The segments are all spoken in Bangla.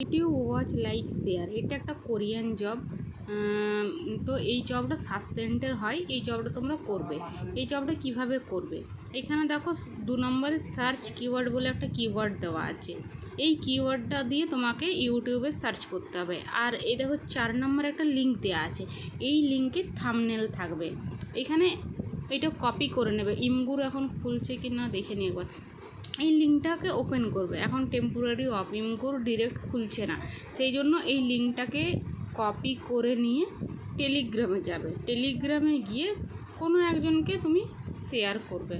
ইউটিউব ওয়াচ লাইক শেয়ার, এটা একটা কোরিয়ান জব। তো এই জবটা সাসপেন্ডের হয়। এই জবটা তোমরা করবে। এই জবটা কিভাবে করবে, এখানে দেখো 2 নম্বরে সার্চ কিওয়ার্ড বলে একটা কিওয়ার্ড দেওয়া আছে। এই কিওয়ার্ডটা দিয়ে তোমাকে ইউটিউবে সার্চ করতে হবে। আর এই দেখো 4 নম্বরে একটা লিঙ্ক দেওয়া আছে। এই লিঙ্কে থাম্বনেল থাকবে। এখানে এটা কপি করে নেবে। ইমগুর এখন খুলছে কি না দেখে নিয়ে একবার। এই লিঙ্কটাকে ওপেন করবে। এখন টেম্পোরারি অফ, ইমগুর ডিরেক্ট খুলছে না, সেই জন্য এই লিঙ্কটাকে কপি করে নিয়ে টেলিগ্রামে যাবে। টেলিগ্রামে গিয়ে কোনো একজনকে তুমি শেয়ার করবে,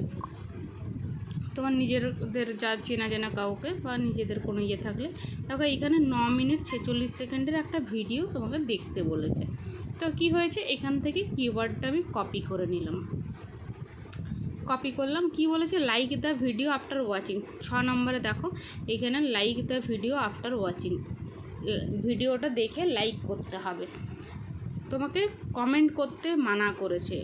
তোমার নিজেদের যা চেনা জানা কাউকে, বা নিজেদের কোনো ইয়ে থাকলে। দেখো এখানে 9 মিনিট 46 সেকেন্ডের একটা ভিডিও তোমাকে দেখতে বলেছে। তো কি হয়েছে, এখান থেকে কিওয়ার্ডটা আমি কপি করে নিলাম। কপি করলাম, কি বলেছে, like the video after watching. 6 নম্বরে দেখো এখানে like the video after watching, ভিডিওটা দেখে লাইক করতে হবে। তোমাকে কমেন্ট করতে মানা করেছে,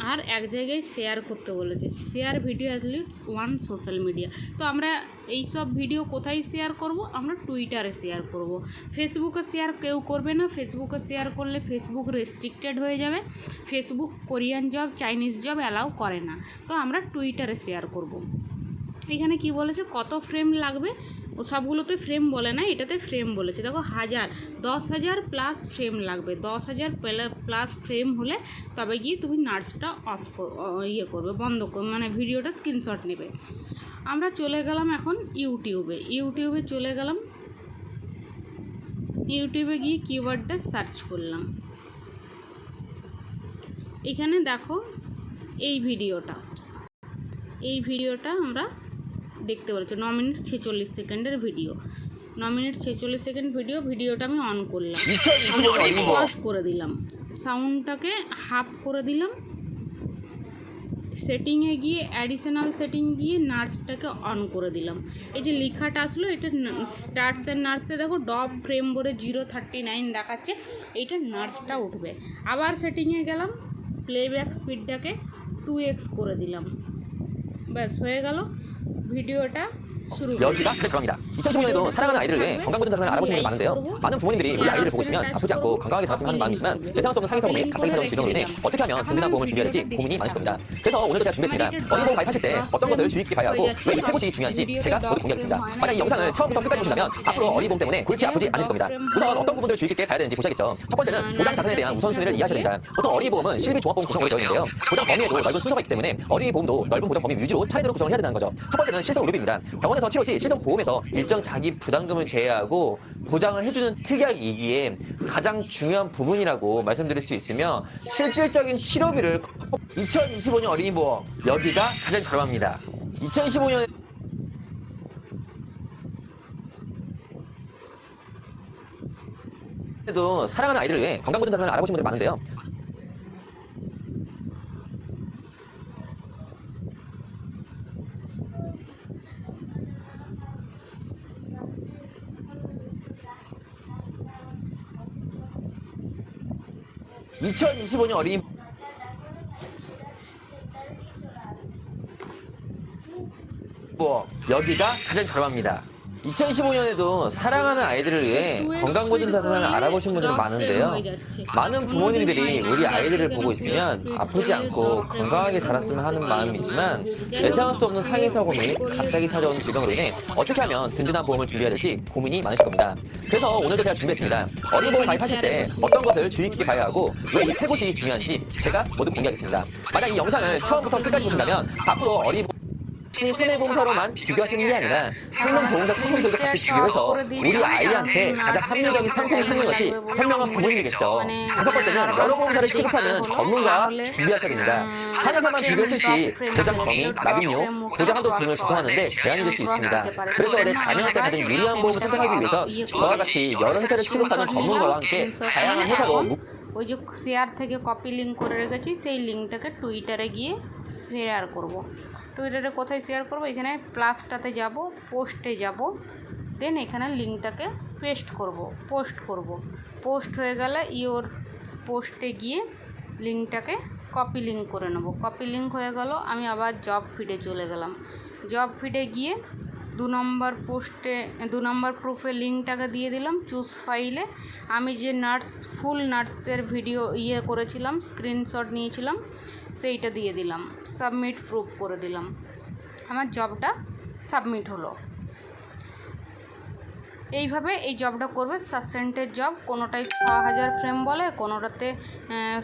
আর এক জায়গায় শেয়ার করতে বলেছে। Share video at least 1 social media. তো আমরা এই সব ভিডিও কোথায় শেয়ার করব, আমরা টুইটারে শেয়ার করব। ফেসবুকে শেয়ার কেউ করবে না। ফেসবুকে শেয়ার করলে ফেসবুক রেস্ট্রিক্টেড হয়ে যাবে। Facebook Korean job, Chinese job allow করে না। তো আমরা টুইটারে শেয়ার করব। এখানে কি বলেছে, কত ফ্রেম লাগবে, ও সবগুলোতে ফ্রেম বলে না, এটাতে ফ্রেম বলেছে। দেখো 10,000 প্লাস ফ্রেম লাগবে। 10,000 প্লাস ফ্রেম হলে তবে গিয়ে তুমি নার্সটা অফ করবে, বন্ধ করবে, মানে ভিডিওটা স্ক্রিনশট নেবে। আমরা চলে গেলাম এখন ইউটিউবে চলে গেলাম। ইউটিউবে গিয়ে কিওয়ার্ডটা সার্চ করলাম। এখানে দেখো এই ভিডিওটা আমরা দেখতে পাচ্ছ। 9 মিনিট 46 সেকেন্ডের ভিডিও। 9 মিনিট 46 সেকেন্ড ভিডিওটা আমি অন করলাম, পজ করে দিলাম, সাউন্ডটাকে হাফ করে দিলাম। সেটিংয়ে গিয়ে অ্যাডিশনাল সেটিং গিয়ে নার্সটাকে অন করে দিলাম। এই যে লেখাটা আসলো, এটা স্টার্টস অ্যান্ড নার্সে দেখো ডব ফ্রেম বলে 039 দেখাচ্ছে, এইটা নার্সটা উঠবে। আবার সেটিংয়ে গেলাম, প্লেব্যাক স্পিডটাকে 2x করে দিলাম, ব্যাস হয়ে গেল। ভিডিওটা 여기가 가장 중요합니다. 2015년에도 사랑하는 아이들을 위해 건강보증 자산을 알아보시는 분들이 많은데요. 많은 부모님들이 우리 아이들을 보고 있으면 아프지 않고 건강하게 자랐으면 하는 마음이지만 예상할 수 없는 상해 사고 및 갑자기 찾아온 질병으로 인해 어떻게 하면 든든한 보험을 준비해야 될지 고민이 많으실 겁니다. 그래서 오늘도 제가 준비했습니다. 어린이보험 가입하실 때 어떤 것을 주의 깊게 봐야 하고 왜 이 세 곳이 중요한지 제가 모두 공개하겠습니다. 만약 이 영상을 처음부터 끝까지 보신다면 앞으로 어린이보험 때문에 골치 아프지 않으실 겁니다. 우선 어떤 부분들을 주의 깊게 봐야 되는지 보셔야겠죠. 첫 번째는 보장 자산에 대한 우선순위를 이해하셔야 됩니다. 보통 어린이보험은 실비 종합보험 구성으로 되어 있는데요. 보장 범위에도 넓은 순서가 있기 때문에 어린이보험도 넓은 보장 범위 위주로 차례대로 구성을 해야 된다는 거죠. 첫 번째는 실손 의료비입니다. 병원에서 치료 시 실손 보험에서 일정 자기 부담금을 제외하고 보장을 해주는 특약이기에 가장 중요한 부분이라고 말씀드릴 수 있으며 실질적인 치료비를 2025년 어린이보험 여기가 가장 저렴합니다. 2015년에 도 사랑하는 아이들을 위해 건강보증 자산을 알아보신 분들 많은데요. (2025년) 어린이 여기가 가장 저렴합니다. 2015년에도 사랑하는 아이들을 위해 건강보증 자산을 알아보신 분들은 많은데요. 많은 부모님들이 우리 아이들을 보고 있으면 아프지 않고 건강하게 자랐으면 하는 마음이지만 예상할 수 없는 상해 사고 및 갑자기 찾아오는 질병으로 인해 어떻게 하면 든든한 보험을 준비해야 될지 고민이 많으실 겁니다. 그래서 오늘도 제가 준비했습니다. 어린이보험 가입하실 때 어떤 것을 주의 깊게 봐야 하고 왜 이 세 곳이 중요한지 제가 모두 공개하겠습니다. 만약 이 영상을 처음부터 끝까지 보신다면 앞으로 어린이보험 손해보험사로만 비교하시는 게 아니라 생명보험사 상품들과 같이 비교해서 우리 아이한테 가장 합리적인 상품을 찾는 것이 현명한 부모님이겠죠. 다섯 번째는 여러 보험사를 취급하는 전문가 준비하셔야 됩니다. 한의사만 비교했을 시 보장 범위, 납입료, 보장 한도 등을 구성하는데 제한이 될 수 있습니다. 그래서 내 자녀한테 가장 유리한 보험을 선택하기 위해서 저와 같이 여러 회사를 취급하는 전문가와 함께 다양한 회사로 ওই যে শেয়ার থেকে কপি লিঙ্ক করে রেখেছি, সেই লিঙ্কটাকে টুইটারে গিয়ে শেয়ার করব। টুইটারে কোথায় শেয়ার করব, এখানে প্লাসটাতে যাব, পোস্টে যাব, দেন এখানে লিঙ্কটাকে পোস্ট করব। পোস্ট হয়ে গেলে ইওর পোস্টে গিয়ে লিঙ্কটাকে কপি লিঙ্ক করে নেব। কপি লিঙ্ক হয়ে গেল, আমি আবার জব ফিডে চলে গেলাম। জব ফিডে গিয়ে দু নম্বর প্রুফের লিঙ্কটাকে দিয়ে দিলাম চুজ ফাইলে। আমি যে ফুল নাটসের ভিডিও করেছিলাম, স্ক্রিনশট নিয়েছিলাম, সেইটা দিয়ে দিলাম। সাবমিট প্রুফ করে দিলাম। আমার জবটা সাবমিট হলো। এইভাবে এই জবটা করবে। সাসেন্টের জব কোনোটাই 6000 ফ্রেম বলে, কোনোটাতে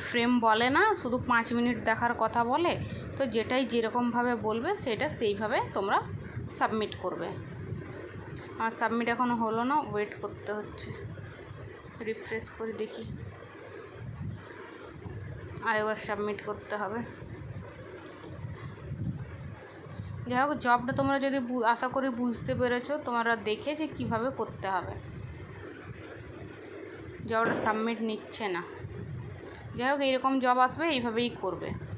ফ্রেম বলে না, শুধু 5 মিনিট দেখার কথা বলে। তো যেটাই যেরকমভাবে বলবে সেটা সেইভাবে তোমরা সাবমিট করবে। আর সাবমিট এখনও হলো না, ওয়েট করতে হচ্ছে। রিফ্রেশ করে দেখি, আরেকবার সাবমিট করতে হবে। যাই হোক, জবটা তোমরা যদি আশা করি বুঝতে পেরেছো তোমরা দেখে যে কীভাবে করতে হবে। জবটা সাবমিট নিচ্ছে না। যাই হোক, এইরকম জব আসবে, এইভাবেই করবে।